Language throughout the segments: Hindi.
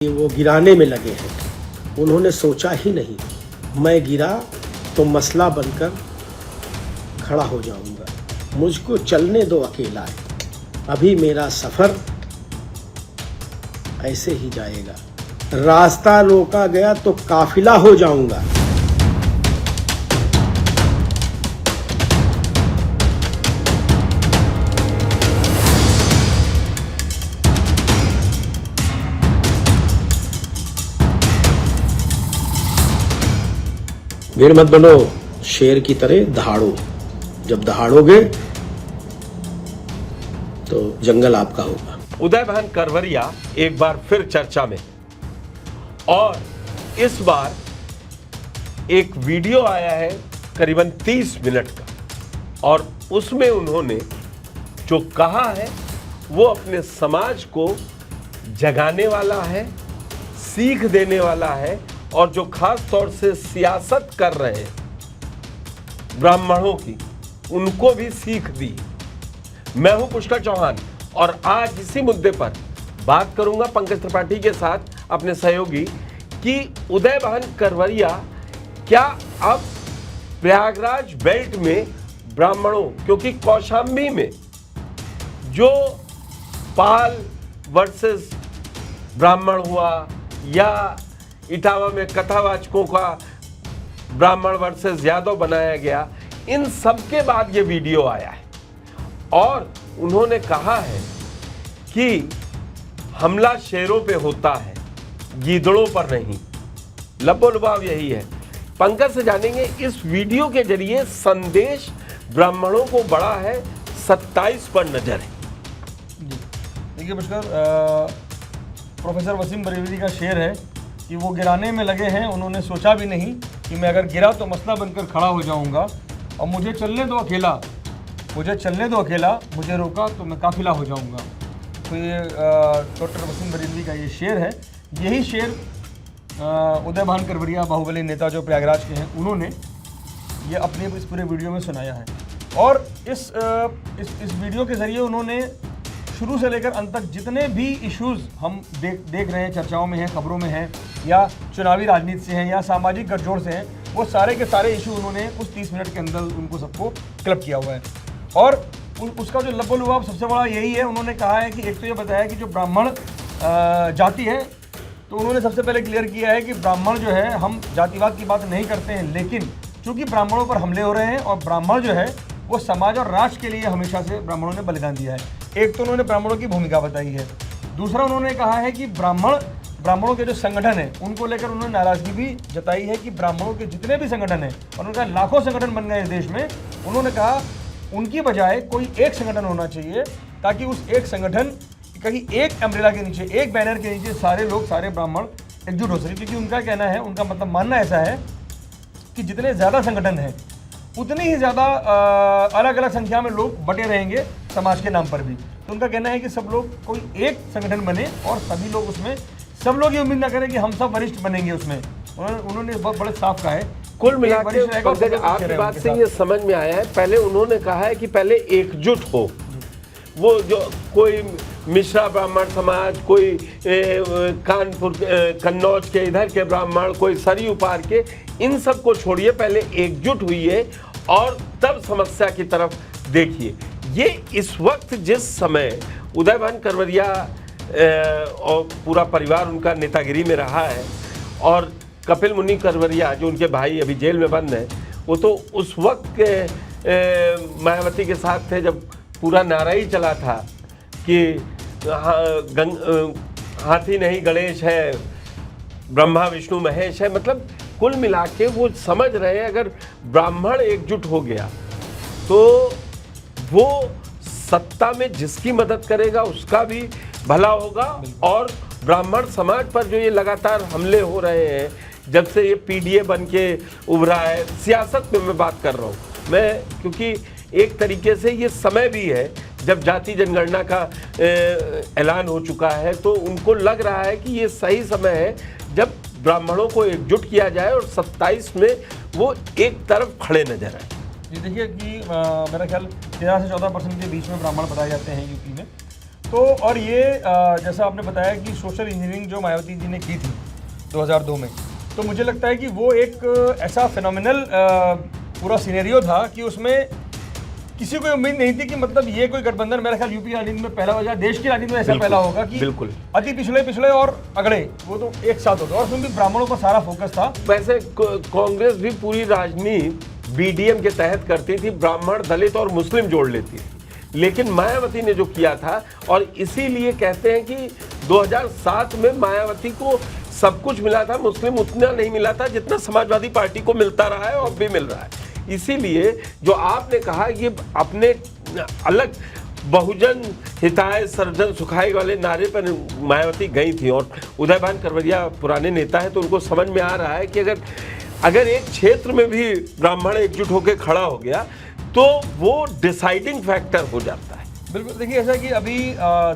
वो गिराने में लगे हैं। उन्होंने सोचा ही नहीं मैं गिरा तो मसला बनकर खड़ा हो जाऊंगा। मुझको चलने दो अकेला, अभी मेरा सफ़र ऐसे ही जाएगा। रास्ता रोका गया तो काफिला हो जाऊंगा। भेड़ मत बनो, शेर की तरह दहाड़ो। जब दहाड़ोगे तो जंगल आपका होगा। उदयभान करवरिया एक बार फिर चर्चा में, और इस बार एक वीडियो आया है करीबन 30 मिनट का, और उसमें उन्होंने जो कहा है वो अपने समाज को जगाने वाला है, सीख देने वाला है, और जो खास तौर से सियासत कर रहे हैं ब्राह्मणों की, उनको भी सीख दी। मैं हूं पुष्कर चौहान और आज इसी मुद्दे पर बात करूंगा पंकज त्रिपाठी के साथ, अपने सहयोगी, कि उदयभान करवरिया क्या अब प्रयागराज बेल्ट में ब्राह्मणों, क्योंकि कौशाम्बी में जो पाल वर्सेस ब्राह्मण हुआ, या इटावा में कथावाचकों का ब्राह्मण वर्सेस यादव बनाया गया, इन सब के बाद ये वीडियो आया है। और उन्होंने कहा है कि हमला शेरों पे होता है, गीदड़ों पर नहीं। लबोलुबाव यही है। पंकज से जानेंगे इस वीडियो के जरिए संदेश ब्राह्मणों को बड़ा है, 27 पर नजर है। देखिए पुष्कर, प्रोफेसर वसीम बरेलवी का शेर है कि वो गिराने में लगे हैं, उन्होंने सोचा भी नहीं कि मैं अगर गिरा तो मसला बनकर खड़ा हो जाऊंगा, और मुझे चलने दो अकेला, मुझे चलने दो अकेला, मुझे रोका तो मैं काफिला हो जाऊंगा। तो ये डॉक्टर वसीम बरेलवी का ये शेर है। यही शेर उदयभान करवरिया, बाहुबली नेता जो प्रयागराज के हैं, उन्होंने ये अपने इस पूरे वीडियो में सुनाया है। और इस वीडियो के ज़रिए उन्होंने शुरू से लेकर अंत तक जितने भी इश्यूज़ हम देख रहे हैं, चर्चाओं में हैं, खबरों में हैं, या चुनावी राजनीति से हैं, या सामाजिक गठजोड़ से हैं, वो सारे के सारे इशू उन्होंने उस 30 मिनट के अंदर उनको सबको क्लब किया हुआ है। और उसका जो लबोलुबाव सबसे बड़ा यही है। उन्होंने कहा है कि एक तो ये बताया कि जो ब्राह्मण जाति है, तो उन्होंने सबसे पहले क्लियर किया है कि ब्राह्मण जो है, हम जातिवाद की बात नहीं करते हैं, लेकिन चूँकि ब्राह्मणों पर हमले हो रहे हैं, और ब्राह्मण जो है वो समाज और राष्ट्र के लिए हमेशा से ब्राह्मणों ने बलिदान दिया है। एक तो उन्होंने ब्राह्मणों की भूमिका बताई है। दूसरा उन्होंने कहा है कि ब्राह्मणों के जो संगठन है, उनको लेकर उन्होंने नाराजगी भी जताई है कि ब्राह्मणों के जितने भी संगठन हैं, और उनका लाखों संगठन बन गए इस देश में, उन्होंने कहा उनकी बजाय कोई एक संगठन होना चाहिए, ताकि उस एक संगठन, कहीं एक अम्ब्रेला के नीचे, एक बैनर के नीचे सारे लोग, सारे ब्राह्मण एकजुट हो सके। क्योंकि उनका कहना है, उनका मतलब मानना ऐसा है कि जितने ज़्यादा संगठन हैं, उतनी ही ज़्यादा अलग अलग संख्या में लोग बटे रहेंगे समाज के नाम पर भी। तो उनका कहना है कि सब लोग कोई एक संगठन बने, और सभी लोग उसमें, सब लोग ये उम्मीद ना करें कि हम सब वरिष्ठ बनेंगे उसमें। उन्होंने बहुत बड़े साफ कहा है। कुल मिलाकर आपकी बात से ये समझ में आया है, पहले उन्होंने कहा है कि पहले एकजुट हो। वो जो कोई मिश्रा ब्राह्मण समाज, कोई कानपुर कन्नौज के इधर के ब्राह्मण, कोई सरयू पार के, इन सब को छोड़िए, पहले एकजुट हुई और तब समस्या की तरफ देखिए। ये इस वक्त जिस समय उदयभान करवरिया और पूरा परिवार उनका नेतागिरी में रहा है, और कपिल मुनि करवरिया जो उनके भाई अभी जेल में बंद हैं, वो तो उस वक्त के मायावती के साथ थे जब पूरा नारा ही चला था कि हाथी नहीं गणेश है, ब्रह्मा विष्णु महेश है। मतलब कुल मिला के वो समझ रहे हैं अगर ब्राह्मण एकजुट हो गया तो वो सत्ता में जिसकी मदद करेगा उसका भी भला होगा। और ब्राह्मण समाज पर जो ये लगातार हमले हो रहे हैं, जब से ये पीडीए बन के उभरा है, सियासत में मैं बात कर रहा हूँ मैं, क्योंकि एक तरीके से ये समय भी है जब जाति जनगणना का ऐलान हो चुका है, तो उनको लग रहा है कि ये सही समय है जब ब्राह्मणों को एकजुट किया जाए और 27 में वो एक तरफ खड़े नजर आए। ये देखिए कि मेरा ख्याल 13 से 14% के बीच में ब्राह्मण बताए जाते हैं यूपी में। तो और ये जैसा आपने बताया कि सोशल इंजीनियरिंग जो मायावती जी ने की थी 2002 में, तो मुझे लगता है कि वो एक ऐसा फिनोमिनल पूरा सिनेरियो था कि उसमें किसी को उम्मीद नहीं थी कि मतलब ये कोई गठबंधन, मेरा ख्याल यूपी राजनीति में पहला होगा, देश की राजनीति में ऐसा पहला होगा कि बिल्कुल अति पिछले और अगड़े वो तो एक साथ होगा, और उसमें भी ब्राह्मणों पर सारा फोकस था। वैसे कांग्रेस भी पूरी राजनीति बीडीएम के तहत करती थी, ब्राह्मण, दलित और मुस्लिम जोड़ लेती थी, लेकिन मायावती ने जो किया था, और इसीलिए कहते हैं कि 2007 में मायावती को सब कुछ मिला था, मुस्लिम उतना नहीं मिला था जितना समाजवादी पार्टी को मिलता रहा है और भी मिल रहा है। इसीलिए जो आपने कहा ये अपने अलग बहुजन हिताय सर्वजन सुखाय वाले नारे पर मायावती गई थी, और उदयभान करवरिया पुराने नेता है तो उनको समझ में आ रहा है कि अगर एक क्षेत्र में भी ब्राह्मण एकजुट होकर खड़ा हो गया तो वो डिसाइडिंग फैक्टर हो जाता है। बिल्कुल, देखिए ऐसा कि अभी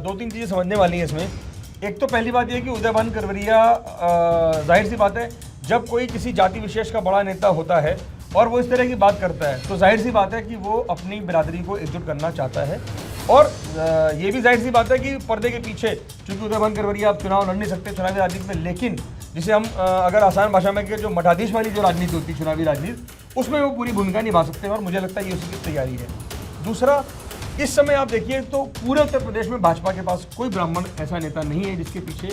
2-3 चीज़ें समझने वाली हैं इसमें। एक तो पहली बात यह कि उदयभान करवरिया, जाहिर सी बात है, जब कोई किसी जाति विशेष का बड़ा नेता होता है और वो इस तरह की बात करता है तो जाहिर सी बात है कि वो अपनी बिरादरी को एकजुट करना चाहता है। और ये भी जाहिर सी बात है कि पर्दे के पीछे, चूंकि उदयभान करवरिया आप चुनाव लड़ नहीं सकते चुनावी राजनीति में, लेकिन जिसे हम अगर आसान भाषा में कि जो मठाधीश वाली जो राजनीति होती है चुनावी राजनीति, उसमें वो पूरी भूमिका निभा सकते हैं, और मुझे लगता है ये उसकी तैयारी है। दूसरा, इस समय आप देखिए तो पूरे उत्तर प्रदेश में भाजपा के पास कोई ब्राह्मण ऐसा नेता नहीं है जिसके पीछे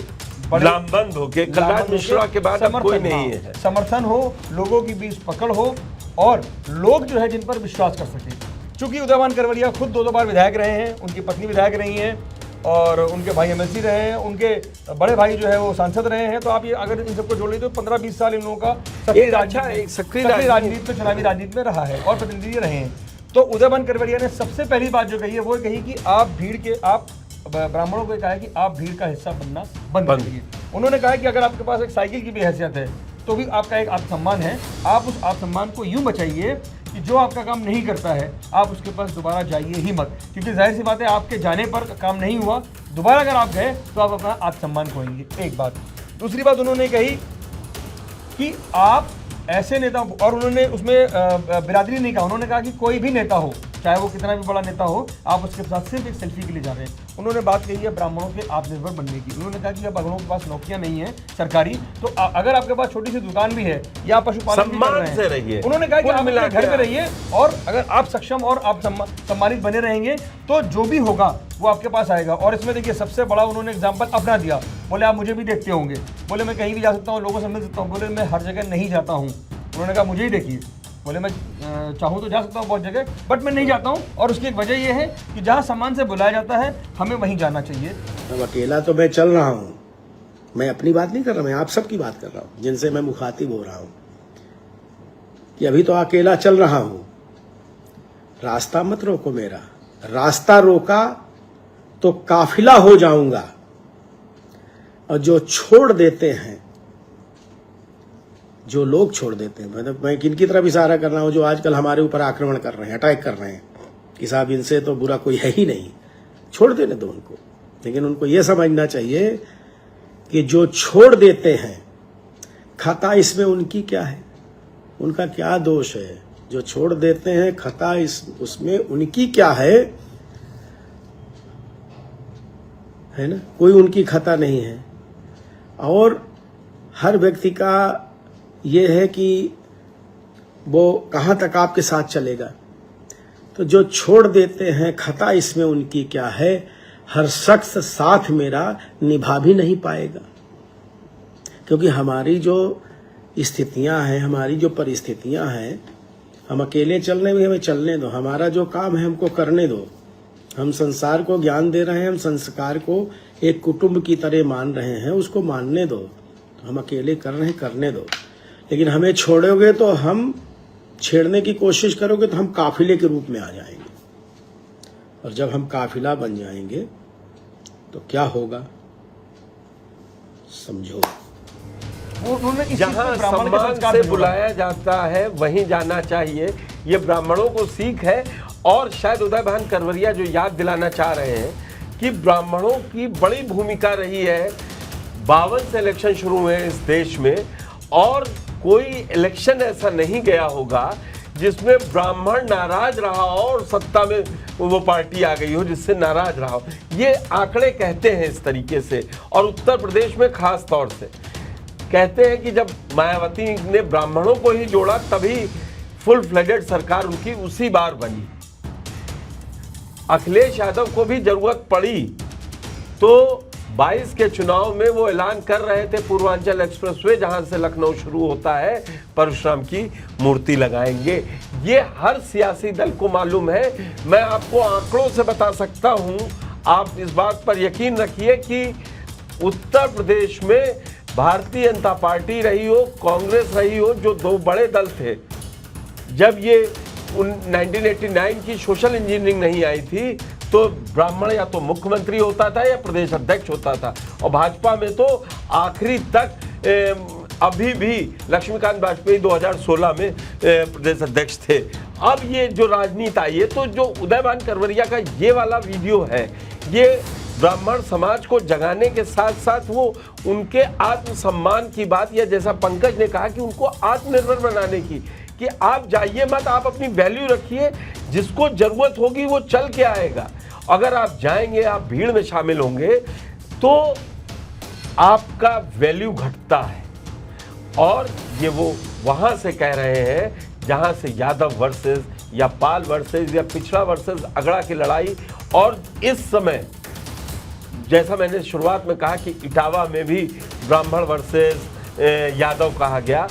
लामबंद हो के कलराज मिश्रा के बाद अब कोई नहीं है, समर्थन हो, लोगों के बीच पकड़ हो, और लोग जो है जिन पर विश्वास कर सके। चूंकि उदयभान करवरिया खुद 2 बार विधायक रहे हैं, उनकी पत्नी विधायक रही हैं, और उनके भाई एमएलसी रहे हैं, उनके बड़े भाई जो है वो सांसद रहे हैं, तो आप ये अगर इन सबको जोड़ लीजिए तो 15-20 साल इन लोगों का सक्रिय राजनीति में, चुनावी राजनीति में रहा है और प्रतिनिधि रहे हैं। तो उदयभान करवरिया ने सबसे पहली बात जो कही है वो कही कि आप ब्राह्मणों को कहा है कि आप भीड़ का हिस्सा बनना बंद करिए। उन्होंने कहा कि अगर आपके पास एक साइकिल की भी हैसियत है तो भी आपका एक आत्मसम्मान है, आप उस आत्मसम्मान को यूं बचाइए कि जो आपका काम नहीं करता है आप उसके पास दोबारा जाइए ही मत, क्योंकि जाहिर सी बात है आपके जाने पर काम नहीं हुआ, दोबारा अगर आप गए तो आप अपना आत्मसम्मान खोएंगे। एक बात। दूसरी बात उन्होंने कही कि आप ऐसे नेता, और उन्होंने उसमें बिरादरी नहीं कहा, उन्होंने कहा कि कोई भी नेता हो, चाहे वो कितना भी बड़ा नेता हो, आप उसके साथ सिर्फ एक सेल्फी के लिए जा रहे हैं। उन्होंने बात कही है ब्राह्मणों के आत्मनिर्भर बनने की। उन्होंने कहा कि अब ब्राह्मणों के पास नौकरियां नहीं है सरकारी, तो अगर आपके पास छोटी सी दुकान भी है या पशुपालन भी कर रहे हैं, उन्होंने कहा कि आप अपने घर पे रहिए, और अगर आप सक्षम और आप सम्मानित बने रहेंगे तो जो भी होगा वो आपके पास आएगा। और इसमें देखिए सबसे बड़ा उन्होंने एग्जाम्पल अपना दिया, बोले आप मुझे भी देखते होंगे, बोले मैं कहीं भी जा सकता हूँ, लोगों से मिल सकता हूँ, बोले मैं हर जगह नहीं जाता हूँ। उन्होंने कहा मुझे ही देखिए, बोले मैं चाहूँ तो जा सकता हूँ बहुत जगह, बट मैं नहीं जाता हूँ, और उसकी एक वजह यह है कि जहाँ सम्मान से बुलाया जाता है हमें वहीं जाना चाहिए। अब अकेला तो मैं चल रहा हूँ, मैं अपनी बात नहीं कर रहा, मैं आप सबकी बात कर रहा हूँ जिनसे मैं मुखातिब हो रहा हूँ, कि अभी तो अकेला चल रहा हूँ, रास्ता मत रोको मेरा, रास्ता रोका तो काफिला हो जाऊंगा, और जो छोड़ देते हैं, जो लोग छोड़ देते हैं, मतलब मैं किनकी तरफ इशारा कर रहा हूं, जो आजकल हमारे ऊपर आक्रमण कर रहे हैं, अटैक कर रहे हैं कि साहब इनसे तो बुरा कोई है ही नहीं, छोड़ देने दो उनको। लेकिन उनको ये समझना चाहिए कि जो छोड़ देते हैं, खता इसमें उनकी क्या है, उनका क्या दोष है? जो छोड़ देते हैं, खता उसमें उनकी क्या है ना? कोई उनकी खता नहीं है। और हर व्यक्ति का ये है कि वो कहाँ तक आपके साथ चलेगा। तो जो छोड़ देते हैं, खता इसमें उनकी क्या है, हर शख्स साथ मेरा निभा भी नहीं पाएगा, क्योंकि हमारी जो स्थितियां हैं, हमारी जो परिस्थितियां हैं, हम अकेले चलने में, हमें चलने दो, हमारा जो काम है हमको करने दो। हम संसार को ज्ञान दे रहे हैं, हम संस्कार को एक कुटुंब की तरह मान रहे हैं, उसको मानने दो। तो हम अकेले कर रहे हैं, करने दो। लेकिन हमें छोड़ोगे तो, हम छेड़ने की कोशिश करोगे तो हम काफिले के रूप में आ जाएंगे, और जब हम काफिला बन जाएंगे तो क्या होगा समझो। जहां सम्मान से बुलाया जाता है वहीं जाना चाहिए, ये ब्राह्मणों को सीख है। और शायद उदयभान करवरिया जो याद दिलाना चाह रहे हैं कि ब्राह्मणों की बड़ी भूमिका रही है। 52 से इलेक्शन शुरू हुए इस देश में, और कोई इलेक्शन ऐसा नहीं गया होगा जिसमें ब्राह्मण नाराज रहा हो और सत्ता में वो पार्टी आ गई हो जिससे नाराज रहा हो। ये आंकड़े कहते हैं इस तरीके से, और उत्तर प्रदेश में खास तौर से कहते हैं कि जब मायावती ने ब्राह्मणों को ही जोड़ा तभी फुल फ्लेजेड सरकार उनकी उसी बार बनी। अखिलेश यादव को भी जरूरत पड़ी तो 22 के चुनाव में वो ऐलान कर रहे थे पूर्वांचल एक्सप्रेसवे जहां से लखनऊ शुरू होता है परशुराम की मूर्ति लगाएंगे। ये हर सियासी दल को मालूम है। मैं आपको आंकड़ों से बता सकता हूं, आप इस बात पर यकीन रखिए कि उत्तर प्रदेश में भारतीय जनता पार्टी रही हो, कांग्रेस रही हो, जो दो बड़े दल थे, जब ये 1989 की सोशल इंजीनियरिंग नहीं आई थी तो ब्राह्मण या तो मुख्यमंत्री होता था या प्रदेश अध्यक्ष होता था, और भाजपा में तो आखिरी तक अभी भी लक्ष्मीकांत वाजपेयी 2016 में प्रदेश अध्यक्ष थे। अब ये जो राजनीति आई है, तो जो उदयभान करवरिया का ये वाला वीडियो है, ये ब्राह्मण समाज को जगाने के साथ साथ वो उनके आत्मसम्मान की बात, या जैसा पंकज ने कहा कि उनको आत्मनिर्भर बनाने की, कि आप जाइए मत, आप अपनी वैल्यू रखिए, जिसको जरूरत होगी वो चल के आएगा। अगर आप जाएंगे, आप भीड़ में शामिल होंगे तो आपका वैल्यू घटता है। और ये वो वहां से कह रहे हैं जहां से यादव वर्सेस या पाल वर्सेस या पिछड़ा वर्सेस अगड़ा की लड़ाई, और इस समय जैसा मैंने शुरुआत में कहा कि इटावा में भी ब्राह्मण वर्सेस यादव कहा गया,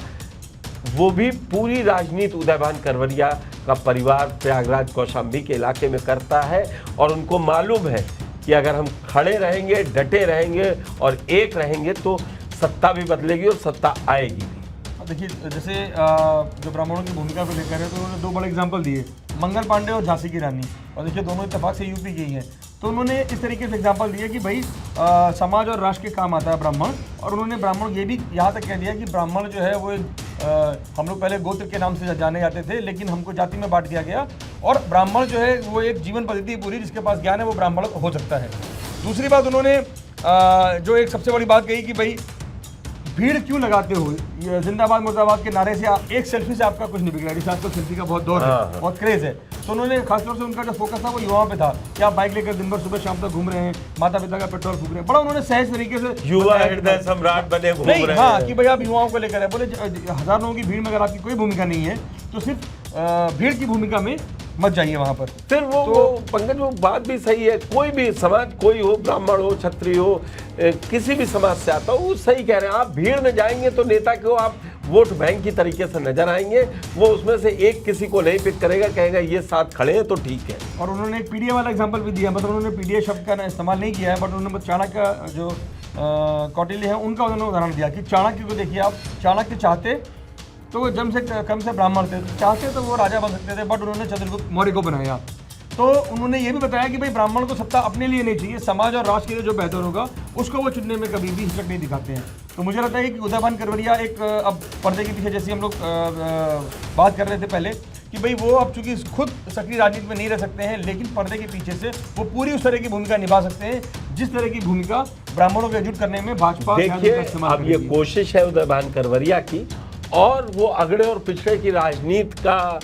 वो भी पूरी राजनीति उदयभान करवरिया का परिवार प्रयागराज कौशाम्बी के इलाके में करता है, और उनको मालूम है कि अगर हम खड़े रहेंगे, डटे रहेंगे और एक रहेंगे तो सत्ता भी बदलेगी और सत्ता आएगी भी। देखिए, जैसे जो ब्राह्मणों की भूमिका को लेकर है तो उन्होंने दो बड़े एग्जाम्पल दिए, मंगल पांडे और झांसी की रानी, और देखिए दोनों इत्तेफाक से यूपी की हैं। तो उन्होंने इस तरीके से एग्जाम्पल दिए कि भाई समाज और राष्ट्र के काम आता है ब्राह्मण, और उन्होंने ब्राह्मण ये भी यहाँ तक कह दिया कि ब्राह्मण जो है वो हम लोग पहले गोत्र के नाम से जाने जाते थे, लेकिन हमको जाति में बांट दिया गया, और ब्राह्मण जो है वो एक जीवन पद्धति पूरी, जिसके पास ज्ञान है वो ब्राह्मण हो सकता है। दूसरी बात उन्होंने जो एक सबसे बड़ी बात कही कि भाई भीड़ क्यों लगाते हो, ये जिंदाबाद मुर्दाबाद के नारे से एक सेल्फी से आपका कुछ नहीं बिगड़ा, जिस आजकल सेल्फी का बहुत दौर है, बहुत क्रेज है। तो उन्होंने खासतौर से उनका जो फोकस था वो युवाओं पे था कि आप बाइक लेकर दिन भर सुबह शाम तक घूम रहे हैं, माता पिता का पेट्रोल फूक रहे हैं। बड़ा उन्होंने सहज तरीके से युवा हृदय सम्राट बने घूम रहे हैं। हाँ, कि भाई आप युवाओं को लेकर है, बोले हजारों लोगों की भीड़ में अगर आपकी कोई भूमिका नहीं है तो सिर्फ भीड़ की भूमिका में मत जाइए वहां पर। फिर वो पंकज, वो बात भी सही है, कोई भी समाज, कोई हो, ब्राह्मण हो, क्षत्रिय हो, किसी भी समाज से आता हो, वो सही कह रहे हैं। आप भीड़ में जाएंगे तो नेता को आप वोट बैंक की तरीके से नजर आएंगे, वो उसमें से एक किसी को नहीं पिक करेगा, कहेगा ये साथ खड़े हैं तो ठीक है। और उन्होंने एक पीडीए वाला एग्जाम्पल भी दिया, मतलब उन्होंने पीडीए शब्द का इस्तेमाल नहीं किया है, बट उन्होंने चाणक्य का जो कौटिल्य है उनका उन्होंने उदाहरण दिया कि चाणक्य को देखिए आप, चाणक्य चाहते तो वो जम से कम से ब्राह्मण थे, चाहते तो वो राजा बन सकते थे, बट उन्होंने चंद्रगुप्त मौर्य को बनाया। तो उन्होंने ये भी बताया कि भाई ब्राह्मण को सत्ता अपने लिए नहीं चाहिए, समाज और राष्ट्र के लिए जो बेहतर होगा उसको वो चुनने में कभी भी हिचक नहीं दिखाते हैं। तो मुझे लगता है कि उदयभान करवरिया एक अब पर्दे के पीछे, जैसे हम लोग बात कर रहे थे पहले कि भाई वो अब चूंकि खुद सक्रिय राजनीति में नहीं रह सकते हैं, लेकिन पर्दे के पीछे से वो पूरी उस तरह की भूमिका निभा सकते हैं जिस तरह की भूमिका ब्राह्मणों को एकजुट करने में भाजपा। देखिए, अब ये कोशिश है उदयभान करवरिया की, और वो अगड़े और पिछड़े की राजनीति का,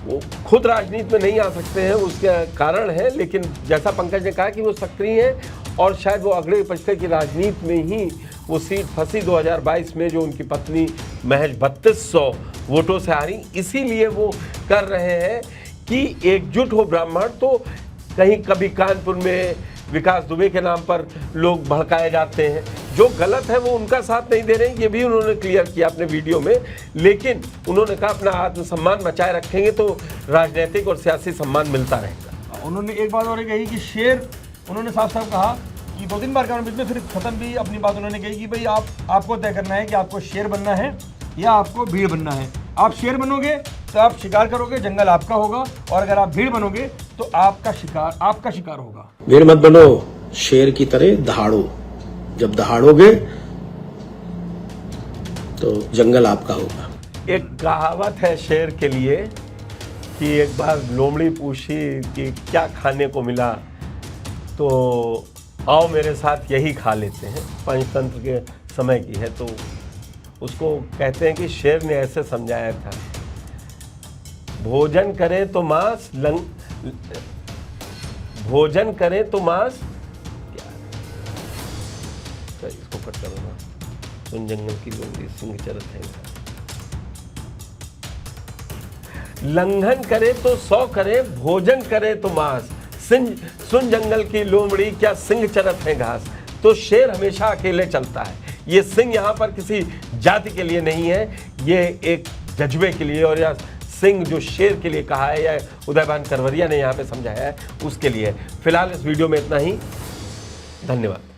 वो खुद राजनीति में नहीं आ सकते हैं, उसके कारण है, लेकिन जैसा पंकज ने कहा कि वो सक्रिय हैं, और शायद वो अगड़े पिछड़े की राजनीति में ही वो सीट फंसी 2022 में, जो उनकी पत्नी महज 3200 वोटों से हारी, इसीलिए वो कर रहे हैं कि एकजुट हो ब्राह्मण। तो कहीं कभी कानपुर में विकास दुबे के नाम पर लोग भड़काए जाते हैं, जो गलत है वो उनका साथ नहीं दे रहे हैं, ये भी उन्होंने क्लियर किया अपने वीडियो में, लेकिन उन्होंने कहा अपना आत्मसम्मान बचाए रखेंगे तो राजनीतिक और सियासी सम्मान मिलता रहेगा। उन्होंने एक बात और कही कि शेर, उन्होंने साफ साफ कहा कि 2-3 बार बीच में, फिर खत्म भी अपनी बात उन्होंने कही कि भाई आपको तय करना है कि आपको शेर बनना है या आपको भीड़ बनना है। आप शेर बनोगे तो आप शिकार करोगे, जंगल आपका होगा, और अगर आप भीड़ बनोगे तो आपका शिकार होगा। भीड़ मत बनो, शेर की तरह दहाड़ो, जब दहाड़ोगे तो जंगल आपका होगा। एक कहावत है शेर के लिए कि एक बार लोमड़ी पूछी कि क्या खाने को मिला, तो आओ मेरे साथ यही खा लेते हैं, पंचतंत्र के समय की है। तो उसको कहते हैं कि शेर ने ऐसे समझाया था, भोजन करें तो मांस भोजन करें तो मांस क्या इसको कट करो ना। सुन जंगल की लोमड़ी सिंह चरत है। लंघन करे तो 100 करे, भोजन करे तो मांस। सुन जंगल की लोमड़ी क्या सिंह चरत है घास। तो शेर हमेशा अकेले चलता है। ये सिंह यहाँ पर किसी जाति के लिए नहीं है, ये एक जज्बे के लिए, और यह सिंह जो शेर के लिए कहा है या उदयभान करवरिया ने यहाँ पे समझाया है उसके लिए। फिलहाल इस वीडियो में इतना ही। धन्यवाद।